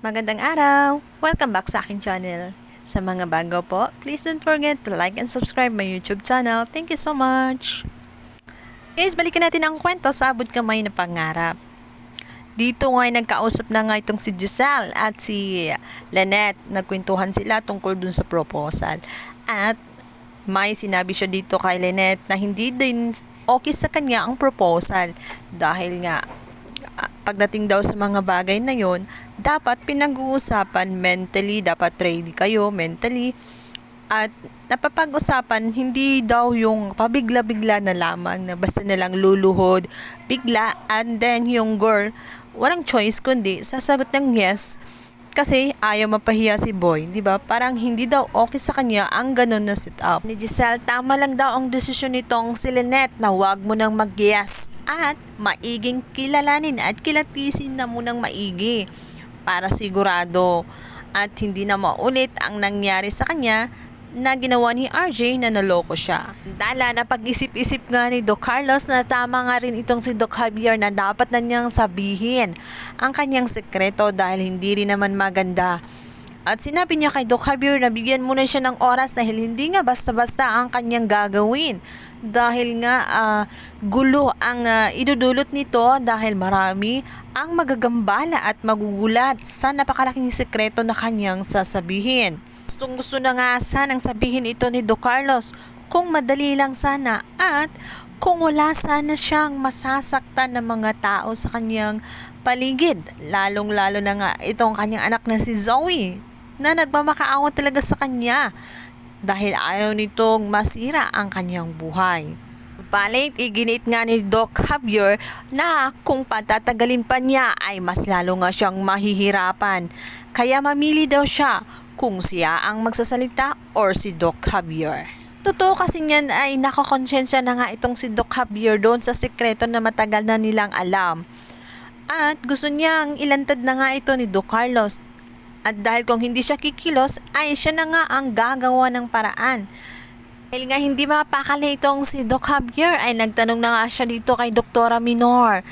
Magandang araw! Welcome back sa aking channel. Sa mga bago po, please don't forget to like and subscribe my YouTube channel. Thank you so much! Guys, balikan natin ang kwento sa abot kamay na pangarap. Dito nga ay nagkausap na nga itong si Giselle at si Lynette. Nagkwentuhan sila tungkol dun sa proposal. At may sinabi siya dito kay Lynette na hindi din okay sa kanya ang proposal. Dahil nga, pagdating daw sa mga bagay na yon, dapat pinag-uusapan mentally, dapat ready kayo mentally. At napapag-usapan, hindi daw yung pabigla-bigla na lamang na basta nalang luluhod, bigla, and then yung girl, walang choice kundi sasagot ng yes kasi ayaw mapahiya si boy, di ba? Parang hindi daw okay sa kanya ang ganun na setup. Ni Giselle, tama lang daw ang desisyon nitong si Lynette na wag mo nang mag-yes at maiging kilalanin at kilatisin na munang maigi para sigurado at hindi na maulit ang nangyari sa kanya na ginawa ni RJ na naloko siya. Dala na pag-isip-isip nga ni Doc Carlos na tama nga rin itong si Doc Javier na dapat na niyang sabihin ang kanyang sekreto dahil hindi rin naman maganda. At sinabi niya kay Doc Javier na bigyan muna siya ng oras dahil hindi nga basta-basta ang kanyang gagawin. Dahil nga gulo ang idudulot nito dahil marami ang magagambala at magugulat sa napakalaking sekreto na kanyang sasabihin. Gusto na nga sanang sabihin ito ni Doc Carlos kung madali lang sana at kung wala sana siyang masasaktan ng mga tao sa kanyang paligid. Lalong-lalo na nga itong kanyang anak na si Zoe na nagmamakaawa talaga sa kanya dahil ayaw nitong masira ang kanyang buhay. Palit, iginit nga ni Doc Javier na kung patatagalin pa niya ay mas lalo nga siyang mahihirapan. Kaya mamili daw siya kung siya ang magsasalita or si Doc Javier. Totoo kasi niyan ay nakakonsensya na nga itong si Doc Javier doon sa sekreto na matagal na nilang alam. At gusto niyang ilantad na nga ito ni Doc Carlos. At dahil kung hindi siya kikilos, ay siya na nga ang gagawa ng paraan. Dahil nga hindi mapakali itong si Doc Javier ay nagtanong na nga siya dito kay Doktora Minor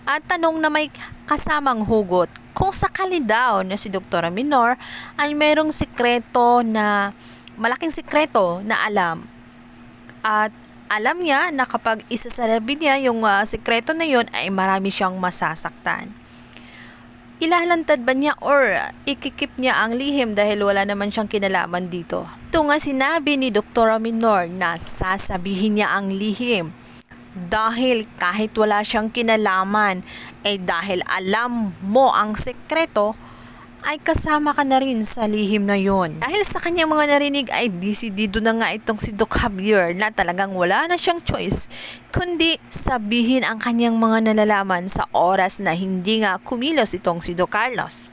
at tanong na may kasamang hugot. Kung sakali daw na si Doktora Minor ay mayroong sikreto na, malaking sikreto na alam. At alam niya na kapag isasabi niya yung sikreto na yun ay marami siyang masasaktan. Ilalantad ba niya or ikikip niya ang lihim dahil wala naman siyang kinalaman dito? Ito nga sinabi ni Doktora Minor na sasabihin niya ang lihim. Dahil kahit wala siyang kinalaman, dahil alam mo ang sekreto, ay kasama ka na rin sa lihim na yon. Dahil sa kanyang mga narinig ay disidido na nga itong si Doc Javier na talagang wala na siyang choice, kundi sabihin ang kanyang mga nalalaman sa oras na hindi nga kumilos itong si Doc Carlos.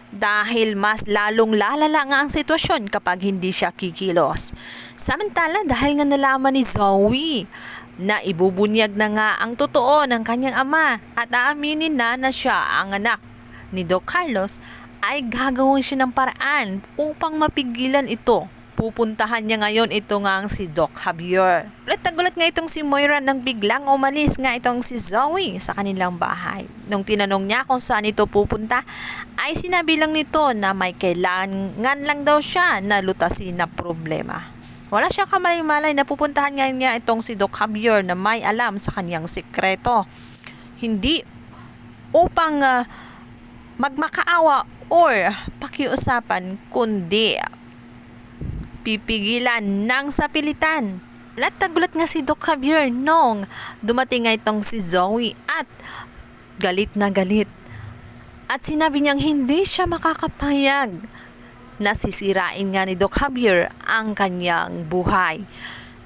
Dahil mas lalong lalala nga ang sitwasyon kapag hindi siya kikilos. Samantala dahil nga nalaman ni Zoe na ibubunyag na nga ang totoo ng kanyang ama at aaminin na siya ang anak ni Doc Carlos, ay gagawin siya ng paraan upang mapigilan ito. Pupuntahan niya ngayon ito nga ang si Doc Javier. Ulat na gulat nga itong si Moira nang biglang umalis nga itong si Zoe sa kanilang bahay. Nung tinanong niya kung saan ito pupunta, ay sinabi lang nito na may kailangan lang daw siya na lutasin na problema. Wala siyang kamalay-malay na pupuntahan nga niya itong si Doc Javier na may alam sa kanyang sikreto. Hindi upang magmakaawa or pakiusapan, kundi pipigilan ng sapilitan. Gulat nga si Doc Javier nung dumating nga itong si Zoe at galit na galit. At sinabi niyang hindi siya makakapayag na sisirain nga ni Doc Javier ang kanyang buhay.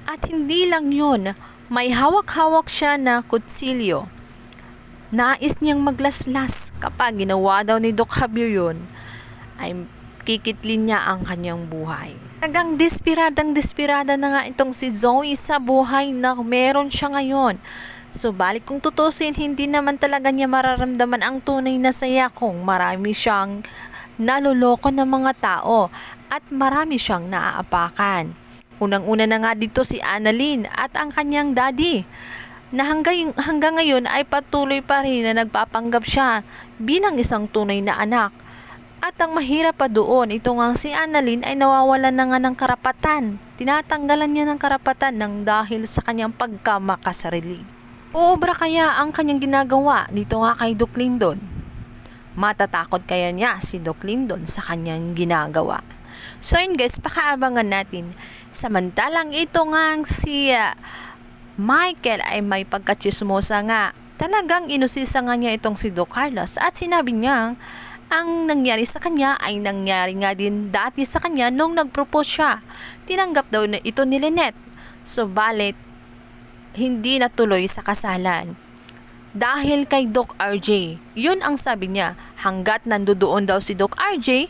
At hindi lang yun, may hawak-hawak siya na kutsilyo. Nais niyang maglaslas kapag ginawa daw ni Doc Javier yun, ay kikitlin niya ang kanyang buhay. Tagang desperada na nga itong si Zoe sa buhay na meron siya ngayon. Subalit kung tutusin, hindi naman talaga niya mararamdaman ang tunay na saya kung marami siyang naloloko ng mga tao at marami siyang naaapakan. Unang-una na nga dito si Annalyn at ang kanyang daddy. na hanggang ngayon ay patuloy pa rin na nagpapanggap siya bilang isang tunay na anak. At ang mahirap pa doon, ito nga si Annalyn ay nawawalan na nga ng karapatan. Tinatanggalan niya ng karapatan ng dahil sa kanyang pagkamakasarili. Uubra kaya ang kanyang ginagawa dito nga kay Doc Lyndon? Matatakot kaya niya si Doc Lyndon sa kanyang ginagawa? So yun guys, pakaabangan natin. Samantalang ito nga si Michael ay may pagkatsismosa nga. Talagang inusisa nga niya itong si Doc Carlos at sinabi niya ang nangyari sa kanya ay nangyari nga din dati sa kanya nung nag-propose siya. Tinanggap daw na ito ni Lynette. Subalit, hindi natuloy sa kasalan. Dahil kay Doc RJ, yun ang sabi niya, hanggat nandoon daw si Doc RJ,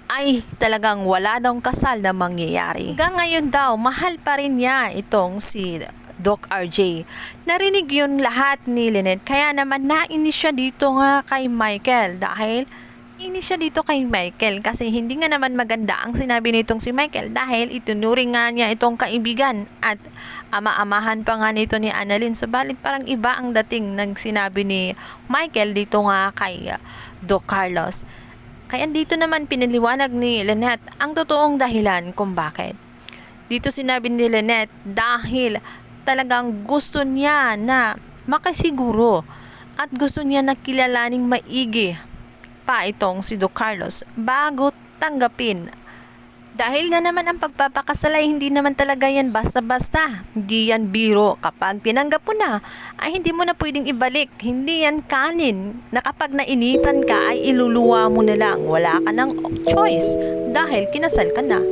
ay talagang wala daw kasal na mangyayari. Hanggang ngayon daw, mahal pa rin niya itong si Doc RJ. Narinig yun lahat ni Lynette, kaya naman nainis siya dito nga kay Michael dahil inis siya dito kay Michael kasi hindi nga naman maganda ang sinabi nitong si Michael dahil itunuring nga niya itong kaibigan at ama-amahan pa nga nito ni Annalyn. Subalit parang iba ang dating ng sinabi ni Michael dito nga kay Doc Carlos. Kaya dito naman pinaliwanag ni Lynette ang totoong dahilan kung bakit. Dito sinabi ni Lynette dahil talagang gusto niya na makasiguro at gusto niya na kilalaning maigi pa itong si Doc Carlos bago tanggapin. Dahil nga naman ang pagpapakasalay hindi naman talaga yan basta-basta. Hindi yan biro. Kapag tinanggap mo na, ay hindi mo na pwedeng ibalik. Hindi yan kanin na kapag nainitan ka ay iluluwa mo na lang. Wala ka ng choice dahil kinasal ka na.